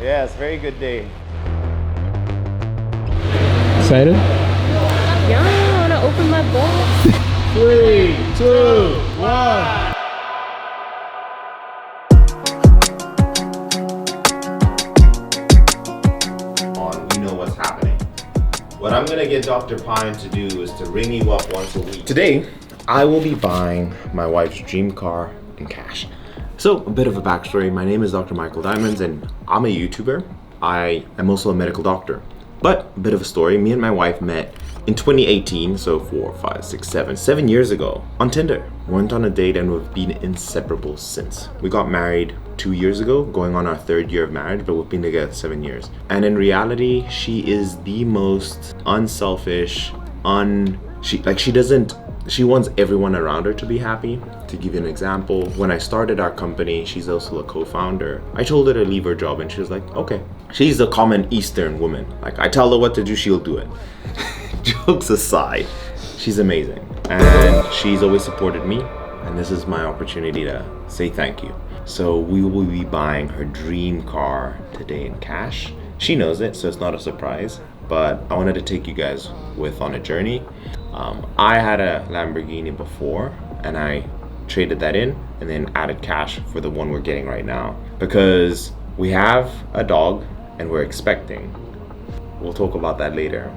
Yes, very good day. Excited? Yeah, I wanna open my box. 3, 2, 1. You know what's happening. What I'm gonna get Dr. Pine to do is to ring you up once a week. Today, I will be buying my wife's dream car in cash. So, a bit of a backstory. My name is Dr. Michael Diamonds and I'm a YouTuber. I am also a medical doctor. But, a bit of a story, me and my wife met in 2018, so 4, 5, 6, 7 years ago, on Tinder. Went on a date and we've been inseparable since. We got married 2 years ago, going on our 3rd year of marriage, but we've been together 7 years. And in reality, she is the most unselfish, she wants everyone around her to be happy. To give you an example, when I started our company, she's also a co-founder. I told her to leave her job and she was like, okay. She's a common Eastern woman. Like, I tell her what to do, she'll do it. Jokes aside, she's amazing. And she's always supported me. And this is my opportunity to say thank you. So we will be buying her dream car today in cash. She knows it, so it's not a surprise. But I wanted to take you guys on a journey. I had a Lamborghini before and I traded that in and then added cash for the one we're getting right now. Because we have a dog and we're expecting. We'll talk about that later.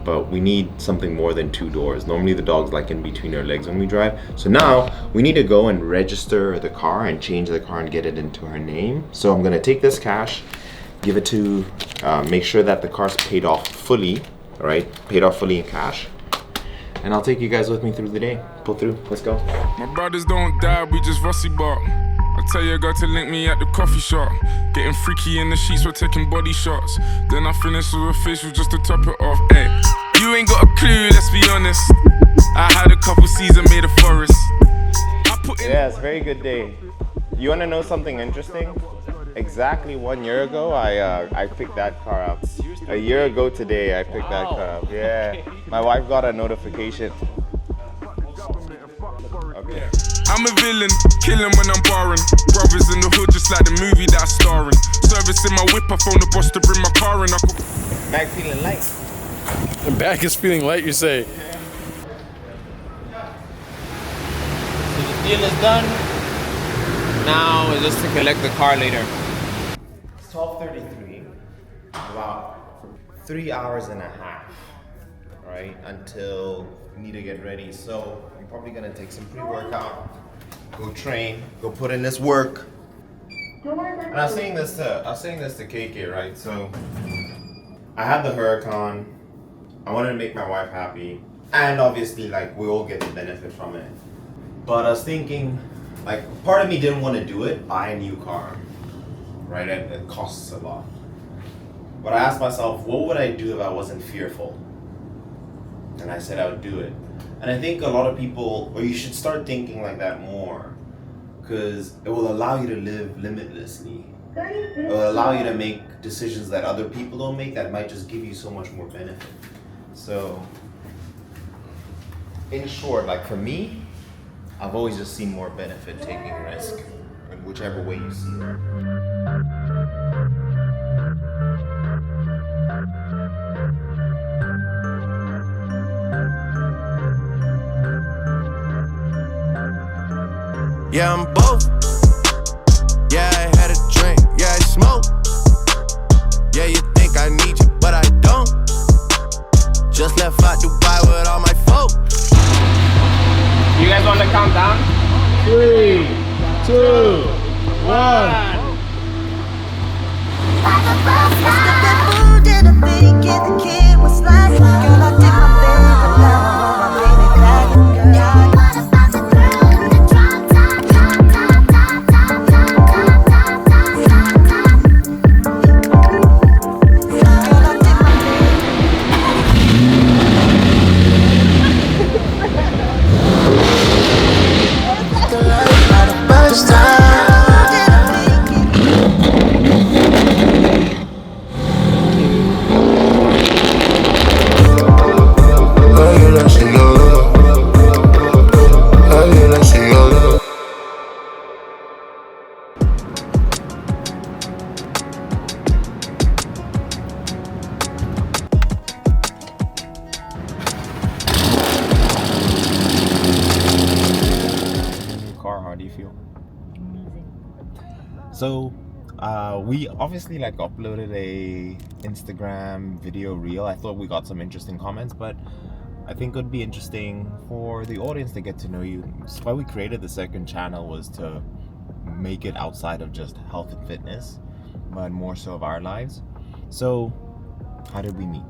But we need something more than 2 doors. Normally the dog's like in between her legs when we drive. So now we need to go and register the car and change the car and get it into her name. So I'm gonna take this cash, give it to, make sure that the car's paid off fully, all right? Paid off fully in cash. And I'll take you guys with me through the day. Pull through, let's go. My brothers don't die, we just rusty bark. I tell your girl to link me at the coffee shop. Getting freaky in the sheets, we're taking body shots. Then I finish with a facial just to top it off. Ay, you ain't got a clue, let's be honest. I had a couple seasons made a forest. Yes, very good day. You wanna know something interesting? Exactly 1 year ago, I picked that car up. A year ago today, I picked that car up. Yeah, my wife got a notification. Okay. I'm a villain, killing when I'm barring. Brothers in the hood, just like the movie that I'm starring. Service in my whip, I phone the boss to bring my car in. Back feeling light. The back is feeling light, you say? So the deal is done. Now it's just to collect the car later. It's 12:33, about 3 hours and a half, right? Until we need to get ready. So I'm probably gonna take some pre-workout, go train, go put in this work. And I was saying this to KK, right? So I had the Huracan. I wanted to make my wife happy, and obviously, like, we all get the benefit from it. But I was thinking, like, part of me didn't want to do it, buy a new car, right? It costs a lot. But I asked myself, what would I do if I wasn't fearful? And I said I would do it. And I think a lot of people, or you should start thinking like that more, because it will allow you to live limitlessly. It will allow you to make decisions that other people don't make that might just give you so much more benefit. So, in short, like for me, I've always just seen more benefit taking a risk, in whichever way you see it. Yeah, I'm both. Yeah, I had a drink. Yeah, I smoke. Yeah, you think I need you, but I don't. Just left out Dubai with all my folk. You guys want to count down? 3, 2, 1. So we obviously like uploaded a Instagram video reel. I thought we got some interesting comments, but I think it would be interesting for the audience to get to know you. That's why we created the second channel, was to make it outside of just health and fitness, but more so of our lives. So how did we meet?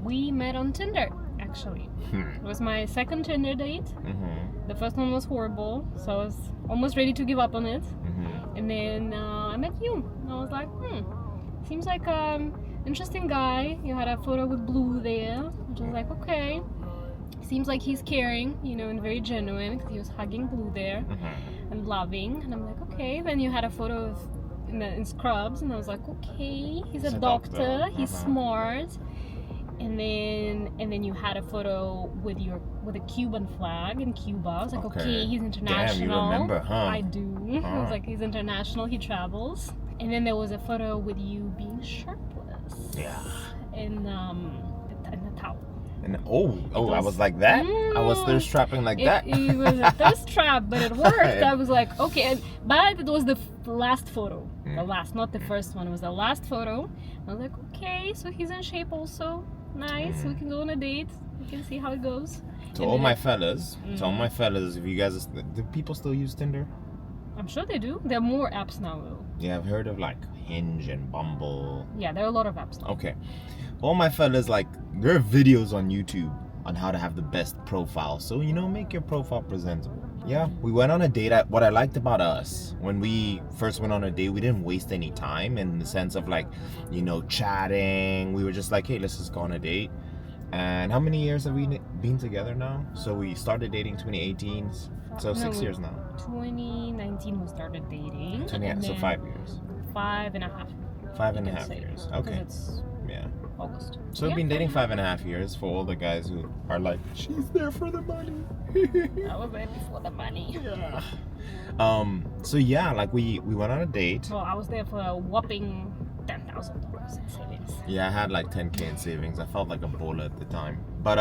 We met on Tinder, actually. It was my second Tinder date. The first one was horrible, so I was almost ready to give up on it. And then I met you. And I was like, seems like interesting guy. You had a photo with Blue there, which was like, okay. Seems like he's caring, you know, and very genuine, because he was hugging Blue there and loving. And I'm like, okay. Then you had a photo of in scrubs, and I was like, okay, he's a doctor. He's smart. And then you had a photo with a Cuban flag in Cuba. I was like, okay, he's international. Damn, you remember, huh? I do. I was like, he's international. He travels. And then there was a photo with you being shirtless. Yeah. In a towel. And I was like that. I was thirst trapping like that. It was a thirst trap, but it worked. I was like, okay. But it was the last photo. The last, not the first one. It was the last photo. I was like, okay, so he's in shape also. Nice. We can go on a date. We can see how it goes. To all my fellas, if you guys, do people still use Tinder? I'm sure they do. There are more apps now, though. Yeah, I've heard of like Hinge and Bumble. Yeah, there are a lot of apps now. Okay. All my fellas, like, there are videos on YouTube on how to have the best profile. So, you know, make your profile presentable. Yeah, we went on a date. What I liked about us, when we first went on a date, we didn't waste any time in the sense of like, you know, chatting. We were just like, hey, let's just go on a date. And how many years have we been together now? So we started dating 2018. So 6 years now. 2019 we started dating. So 5 years. 5.5. 5.5 years. Okay. It's August. So we've been dating 5.5 years. For all the guys who are like, she's there for the money. I was there before the money. Yeah. So yeah, like we went on a date. Well, I was there for a whopping $10,000 in savings. Yeah, I had like 10K in savings. I felt like a baller at the time. But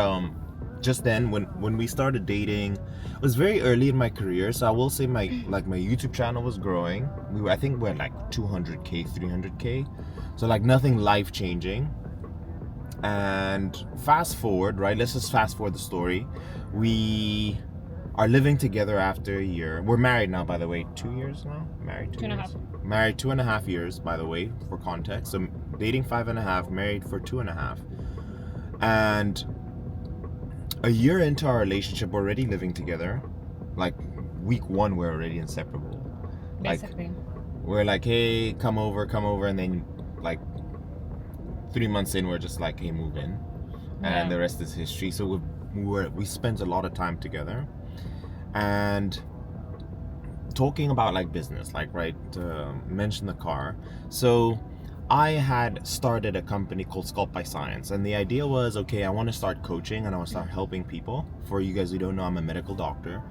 just then when we started dating, it was very early in my career. So I will say my YouTube channel was growing. I think we're like 200K, 300K. So like nothing life changing. And fast forward, right? Let's just fast forward the story. We are living together after a year. We're married now, by the way. 2 years now? Married 2 years? Married 2.5 years, by the way, for context. So dating 5.5, married for 2.5. And a year into our relationship, we're already living together. Like week 1, we're already inseparable. Basically. Like, we're like, hey, come over. And then like 3 months in, we're just like, hey, move in. And the rest is history. So we spent a lot of time together. And talking about like business, like, right, mention the car. So I had started a company called Sculpt by Science, and the idea was, okay, I want to start coaching and I want to start helping people. For you guys who don't know, I'm a medical doctor,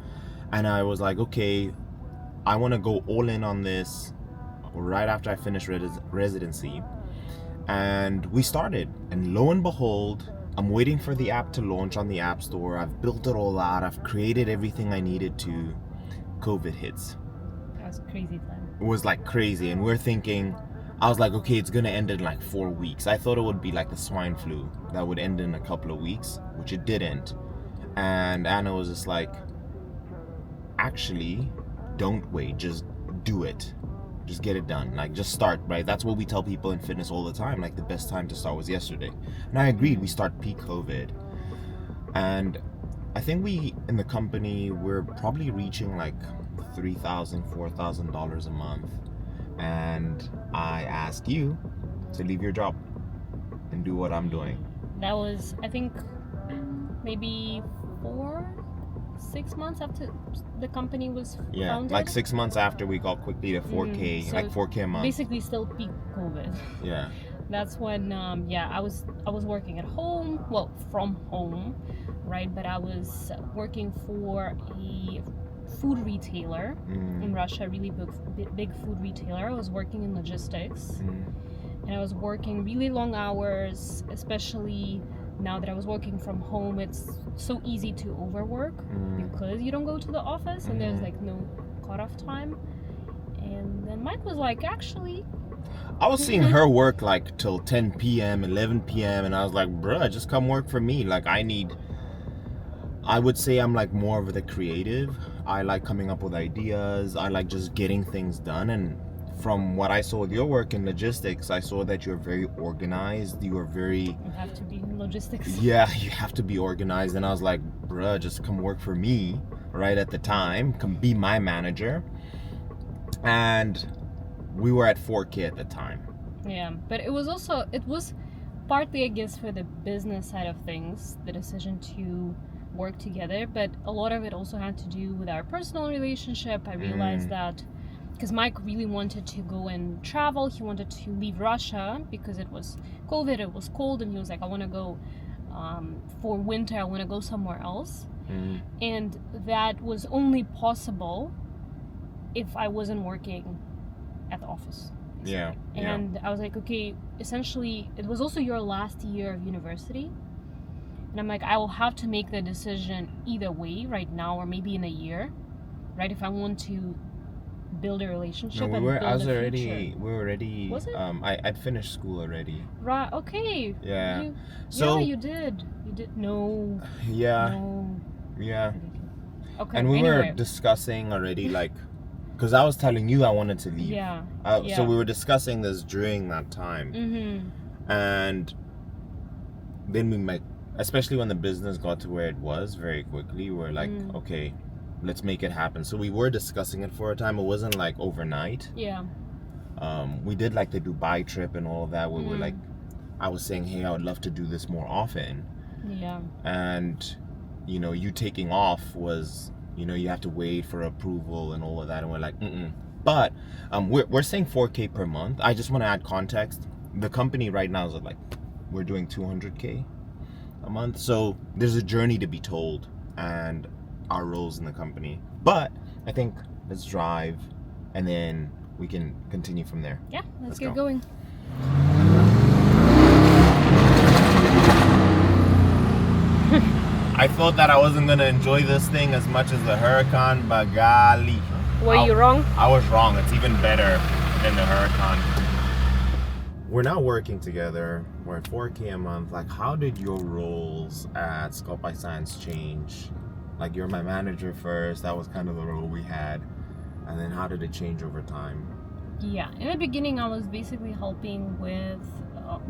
and I was like, okay, I want to go all in on this right after I finished residency. And we started, and lo and behold, I'm waiting for the app to launch on the App Store. I've built it all out. I've created everything I needed to. COVID hits. That was a crazy time. It was like crazy, and we're thinking, I was like, okay, it's gonna end in like 4 weeks. I thought it would be like the swine flu that would end in a couple of weeks, which it didn't. And Anna was just like, actually, don't wait, just do it. Just get it done. Like, just start, right? That's what we tell people in fitness all the time. Like, the best time to start was yesterday. And I agreed. We start peak COVID. And I think we, in the company, we're probably reaching like $3,000, $4,000 a month. And I asked you to leave your job and do what I'm doing. That was, I think, maybe 6 months after the company was founded. Like 6 months after we got quickly to 4K, so like 4K a month. Basically still peak COVID. Yeah. That's when, I was working at home, well, from home, right? But I was working for a food retailer in Russia, really big food retailer. I was working in logistics, and I was working really long hours, especially now that I was working from home. It's so easy to overwork because you don't go to the office and there's like no cutoff time. And then Mike was like, actually, I was seeing her work like till 10 p.m., 11 p.m. and I was like, bruh, just come work for me. Like I would say I'm like more of the creative. I like coming up with ideas. I like just getting things done. And from what I saw with your work in logistics, I saw that you're very organized. You are very... you have to be in logistics. Yeah, you have to be organized. And I was like, bruh, just come work for me right at the time. Come be my manager. And we were at 4K at the time. Yeah, but it was partly, I guess, for the business side of things, the decision to work together, but a lot of it also had to do with our personal relationship. I realized that because Mike really wanted to go and travel, he wanted to leave Russia because it was COVID, it was cold, and he was like, I want to go for winter, I want to go somewhere else. And that was only possible if I wasn't working at the office. Yeah. And I was like, okay, essentially, it was also your last year of university. And I'm like, I will have to make the decision either way, right now or maybe in a year, right? If I want to build a relationship and build a future. We were already. Was it? I'd finished school already. Right. Okay. Yeah. So you did. You did. No. Yeah. No. Yeah. Okay. And we anyway. were discussing already, like, because I was telling you I wanted to leave. Yeah. So we were discussing this during that time. And then we met, especially when the business got to where it was very quickly, we're like, okay, let's make it happen. So we were discussing it for a time. It wasn't like overnight. Yeah. We did like the Dubai trip and all of that, where we're like, I was saying, hey, I would love to do this more often. Yeah. And, you know, you taking off was, you know, you have to wait for approval and all of that. And we're like, But we're saying 4K per month. I just want to add context. The company right now is like, we're doing 200K a month. So there's a journey to be told and our roles in the company. But I think let's drive and then we can continue from there. Yeah, let's go. get going. I thought that I wasn't gonna enjoy this thing as much as the Huracan, but golly. Were you wrong? I was wrong. It's even better than the Huracan. We're now working together. We're at 4K a month. Like, how did your roles at Scope by Science change? Like, you're my manager first. That was kind of the role we had. And then how did it change over time? Yeah, in the beginning I was basically helping with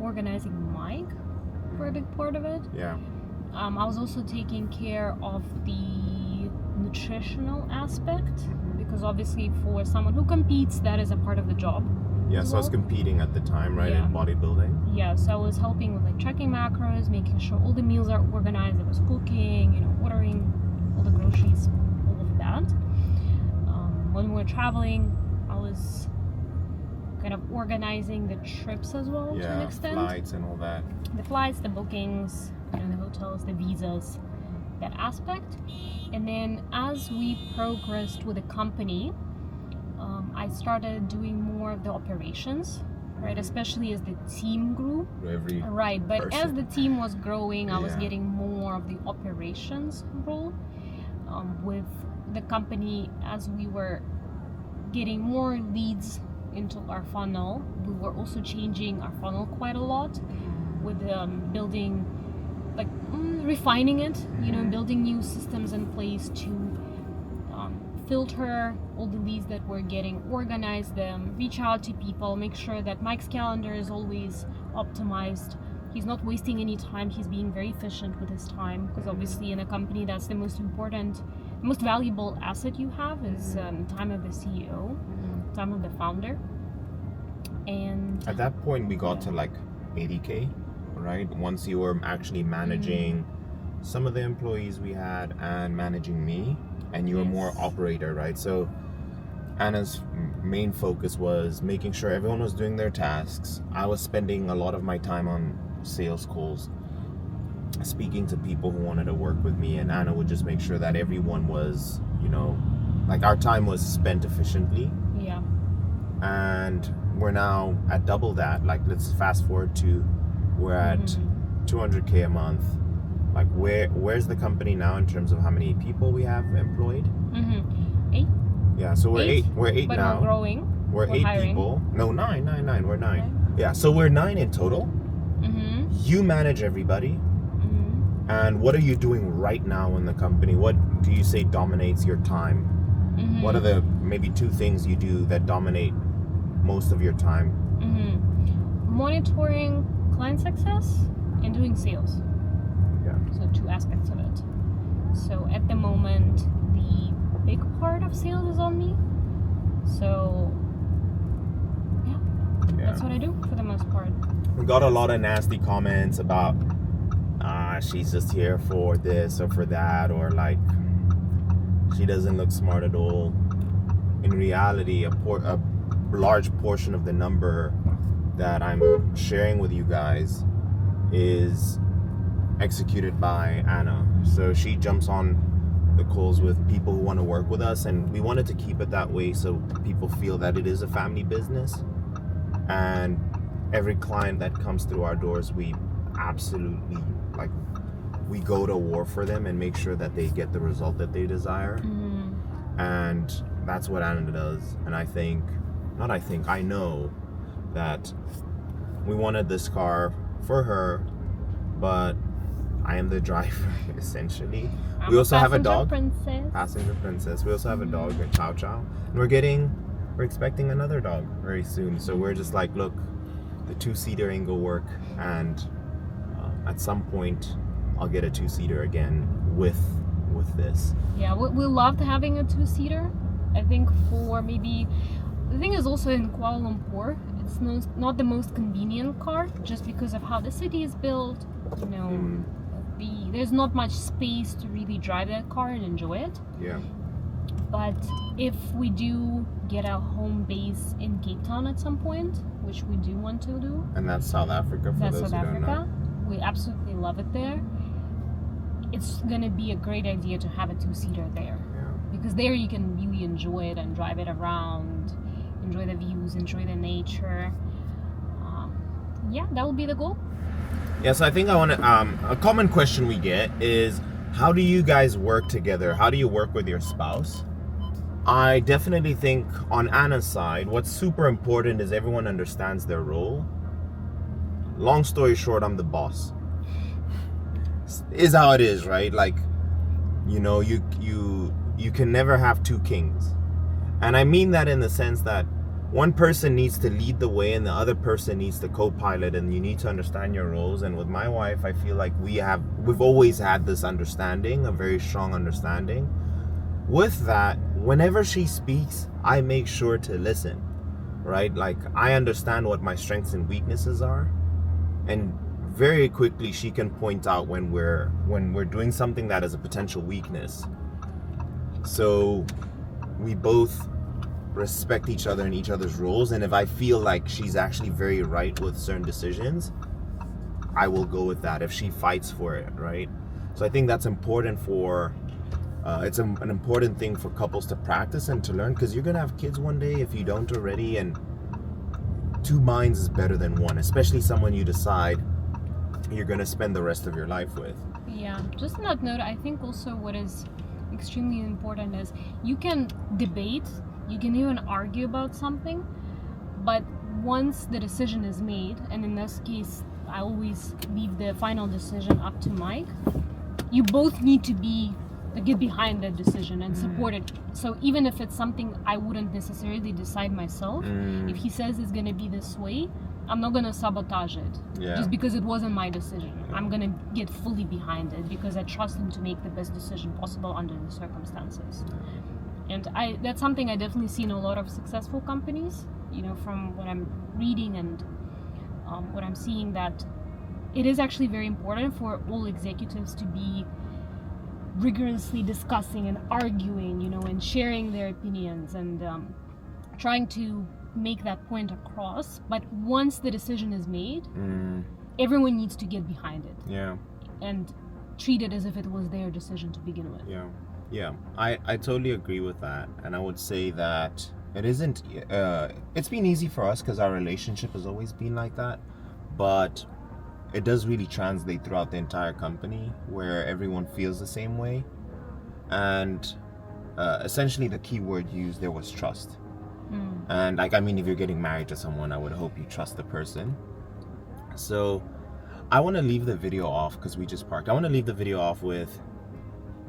organizing Mike for a big part of it. Yeah. I was also taking care of the nutritional aspect, because obviously for someone who competes, that is a part of the job. Yeah, so I was competing at the time, right, Yeah. in bodybuilding? Yeah, so I was helping with like tracking macros, making sure all the meals are organized. I was cooking, you know, ordering all the groceries, all of that. When we were traveling, I was kind of organizing the trips as well, to an extent. Flights and all that. The flights, the bookings, you know, the hotels, the visas, that aspect. And then as we progressed with the company, I started doing more of the operations, right? Especially as the team grew. Right, but as the team was growing, I was getting more of the operations role with the company. As we were getting more leads into our funnel, we were also changing our funnel quite a lot with building, like refining it, you know, building new systems in place to filter all the leads that we're getting, organize them, reach out to people, make sure that Mike's calendar is always optimized. He's not wasting any time. He's being very efficient with his time, because obviously in a company that's the most important, most valuable asset you have is time of the CEO, time of the founder. And at that point we got to like 80K, right? Once you were actually managing some of the employees we had and managing me, and you were more operator, right? So Anna's main focus was making sure everyone was doing their tasks. I was spending a lot of my time on sales calls, speaking to people who wanted to work with me, and Anna would just make sure that everyone was, you know, like our time was spent efficiently. Yeah. And we're now at double that. Like, let's fast forward to, we're at 200K a month. Like, where's the company now in terms of how many people we have employed? 8. Yeah, so we're eight. We're eight but now. we're growing. We're We're 8 hiring. people. No, nine. We're 9. Yeah, so we're 9 in total. Mm-hmm. You manage everybody. Mm-hmm. And what are you doing right now in the company? What do you say dominates your time? Mm-hmm. What are the maybe 2 things you do that dominate most of your time? Mm-hmm. Monitoring client success and doing sales. Yeah. So 2 aspects of it. So at the moment, the big part of sales is on me. So yeah, that's what I do for the most part. We got a lot of nasty comments about she's just here for this or for that, or like she doesn't look smart at all. In reality, a large portion of the number that I'm sharing with you guys is executed by Anna. So she jumps on the calls with people who want to work with us, and we wanted to keep it that way so people feel that it is a family business. And every client that comes through our doors, we absolutely we go to war for them and make sure that they get the result that they desire. Mm-hmm. And that's what Anna does. And I know that we wanted this car for her, but I am the driver essentially. I'm We also have a passenger dog. Princess. Passenger princess. We also have a dog, a Chow Chow. And we're expecting another dog very soon. So we're just like, look, the 2-seater ain't gonna work, and at some point I'll get a 2-seater again with this. Yeah, we loved having a 2-seater. I think for maybe the thing is also in Kuala Lumpur, it's not the most convenient car just because of how the city is built. You know, there's not much space to really drive that car and enjoy it. Yeah. But if we do get a home base in Cape Town at some point, which we do want to do, And that's South Africa for that's those South who don't Africa. know. We absolutely love it there. It's gonna be a great idea to have a 2-seater there, Yeah. because there you can really enjoy it and drive it around, enjoy the views, enjoy the nature. Yeah, that will be the goal. Yeah, so I think I want to, a common question we get is, how do you guys work together? How do you work with your spouse? I definitely think on Anna's side, what's super important is everyone understands their role. Long story short, I'm the boss. Is how it is, right? Like, you know, you can never have 2 kings. And I mean that in the sense that one person needs to lead the way and the other person needs to co-pilot, and you need to understand your roles. And with my wife, I feel like we've always had this understanding, a very strong understanding. With that, whenever she speaks, I make sure to listen, right? Like, I understand what my strengths and weaknesses are, and very quickly she can point out when we're doing something that is a potential weakness. So we both respect each other and each other's roles, and if I feel like she's actually very right with certain decisions, I will go with that if she fights for it, right? So I think that's important for it's an important thing for couples to practice and to learn, because you're gonna have kids one day if you don't already, and 2 minds is better than 1, especially someone you decide you're gonna spend the rest of your life with. Yeah, just on that note, I think also what is extremely important is you can debate, you can even argue about something, but once the decision is made, and in this case I always leave the final decision up to Mike, you both need to get behind that decision and support it. So even if it's something I wouldn't necessarily decide myself, if he says it's gonna be this way, I'm not gonna sabotage it just because it wasn't my decision. I'm gonna get fully behind it because I trust him to make the best decision possible under the circumstances. And that's something I definitely see in a lot of successful companies, you know, from what I'm reading and what I'm seeing, that it is actually very important for all executives to be rigorously discussing and arguing, you know, and sharing their opinions and trying to make that point across. But once the decision is made, everyone needs to get behind it. Yeah. And treat it as if it was their decision to begin with. Yeah, I totally agree with that. And I would say that it isn't, it's been easy for us because our relationship has always been like that, but it does really translate throughout the entire company where everyone feels the same way. And essentially the key word used there was trust. And like, I mean, if you're getting married to someone, I would hope you trust the person. So I want to leave the video off because we just parked. I want to leave the video off with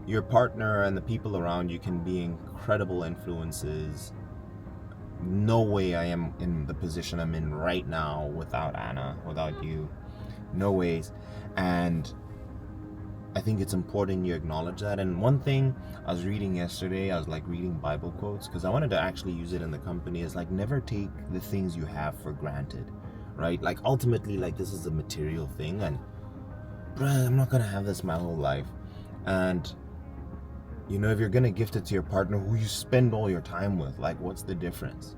your partner and the people around you can be incredible influences. No way I am in the position I'm in right now without Anna, without you. No ways. And I think it's important you acknowledge that. And one thing I was reading yesterday, I was like reading Bible quotes because I wanted to actually use it in the company, is like, never take the things you have for granted, right? Like ultimately, like, this is a material thing, and bruh, I'm not gonna have this my whole life. And you know, if you're gonna gift it to your partner who you spend all your time with, like, what's the difference?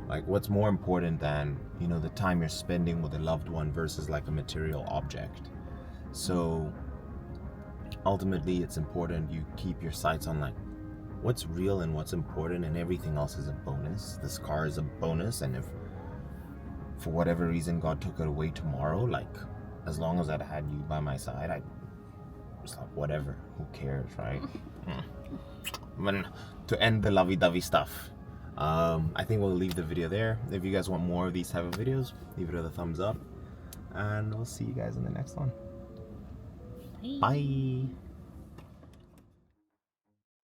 Like, what's more important than, you know, the time you're spending with a loved one versus like a material object? So ultimately, it's important you keep your sights on like what's real and what's important, and everything else is a bonus. This car is a bonus, and if for whatever reason God took it away tomorrow, like, as long as I'd had you by my side, I was like, whatever, who cares, right? But to end the lovey-dovey stuff, I think we'll leave the video there. If you guys want more of these type of videos, leave it with a thumbs up, and we'll see you guys in the next one. Bye.